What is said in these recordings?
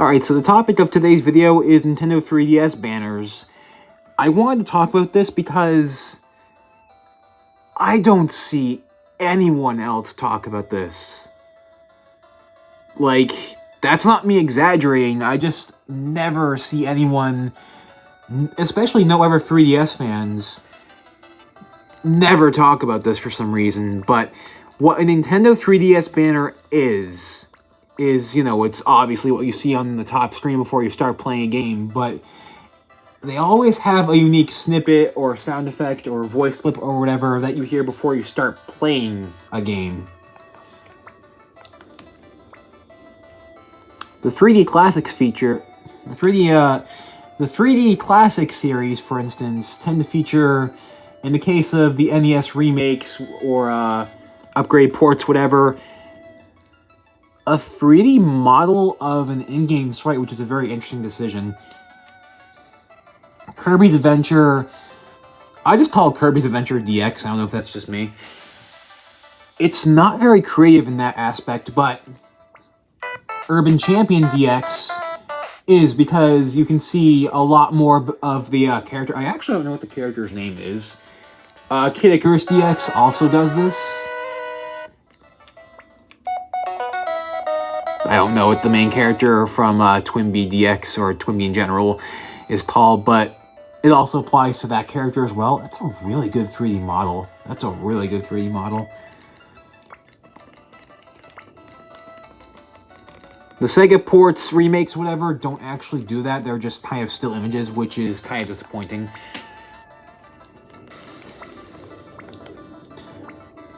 Alright, so the topic of today's video is Nintendo 3DS banners. I wanted to talk about this because I don't see anyone else talk about this. Like, that's not me exaggerating, I just never see anyone, especially no other 3DS fans, never talk about this for some reason. But what a Nintendo 3DS banner is, you know, it's obviously what you see on the top screen before you start playing a game, but they always have a unique snippet or sound effect or voice clip or whatever that you hear before you start playing a game. The 3D Classics feature, the 3D Classics series, for instance, tend to feature, in the case of the NES remakes or upgrade ports, whatever, a 3D model of an in-game sprite, which is a very interesting decision. Kirby's Adventure, I just call it Kirby's Adventure DX, I don't know if that's just me. It's not very creative in that aspect, but Urban Champion DX is, because you can see a lot more of the character. I actually don't know what the character's name is. Kid Icarus DX also does this. I don't know what the main character from Twinbee DX or Twinbee in general is called, but it also applies to that character as well. That's a really good 3D model. That's a really good 3D model. The Sega ports, remakes, whatever, don't actually do that. They're just kind of still images, which is kind of disappointing.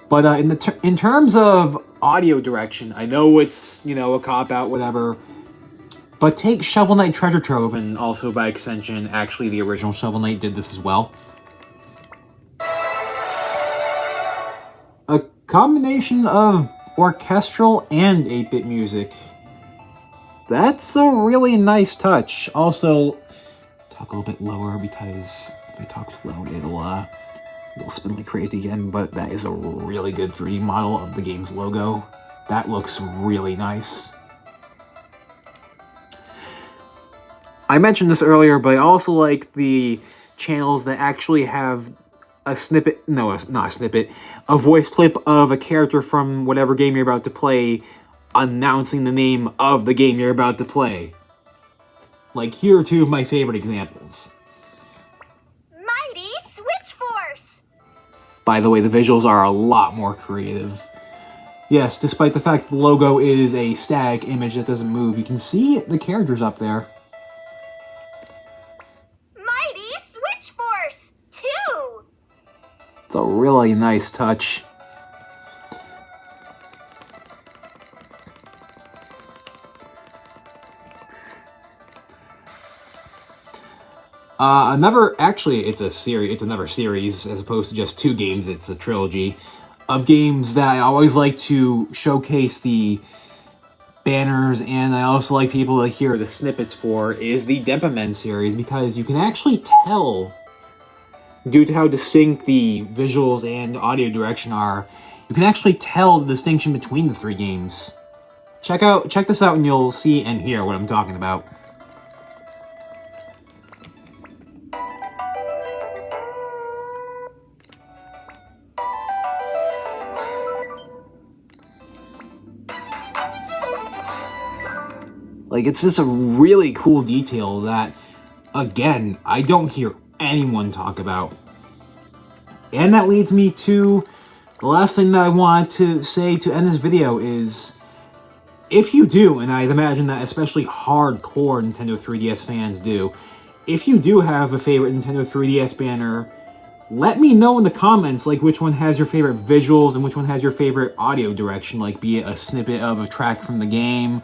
But in terms of audio direction, I know it's, you know, a cop-out, whatever, but take Shovel Knight Treasure Trove, and also by extension, actually the original Shovel Knight did this as well. A combination of orchestral and 8-bit music. That's a really nice touch. Also, talk a little bit lower, because if I talk too loud, it'll spin like crazy again, but that is a really good 3D model of the game's logo. That looks really nice. I mentioned this earlier, but I also like the channels that actually have a snippet, no, not a snippet, a voice clip of a character from whatever game you're about to play, announcing the name of the game you're about to play. Like, here are two of my favorite examples. Mighty Switch Force! By the way, the visuals are a lot more creative. Yes, despite the fact the logo is a static image that doesn't move, you can see the characters up there. Mighty Switch Force 2! It's a really nice touch. It's another series, as opposed to just two games. It's a trilogy of games that I always like to showcase the banners, and I also like people to hear the snippets for, is the Denpa Men series, because you can actually tell, due to how distinct the visuals and audio direction are, you can actually tell the distinction between the three games. Check this out and you'll see and hear what I'm talking about. Like, it's just a really cool detail that, again, I don't hear anyone talk about. And that leads me to the last thing that I want to say to end this video is, if you do, and I'd imagine that especially hardcore Nintendo 3DS fans do, if you do have a favorite Nintendo 3DS banner, let me know in the comments, like, which one has your favorite visuals and which one has your favorite audio direction, like, be it a snippet of a track from the game,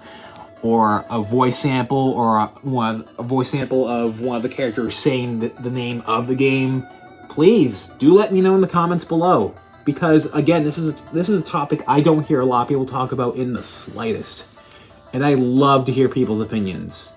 or a voice sample, or a voice sample of one of the characters saying the name of the game. Please do let me know in the comments below, because again, this is a topic I don't hear a lot of people talk about in the slightest, and I love to hear people's opinions.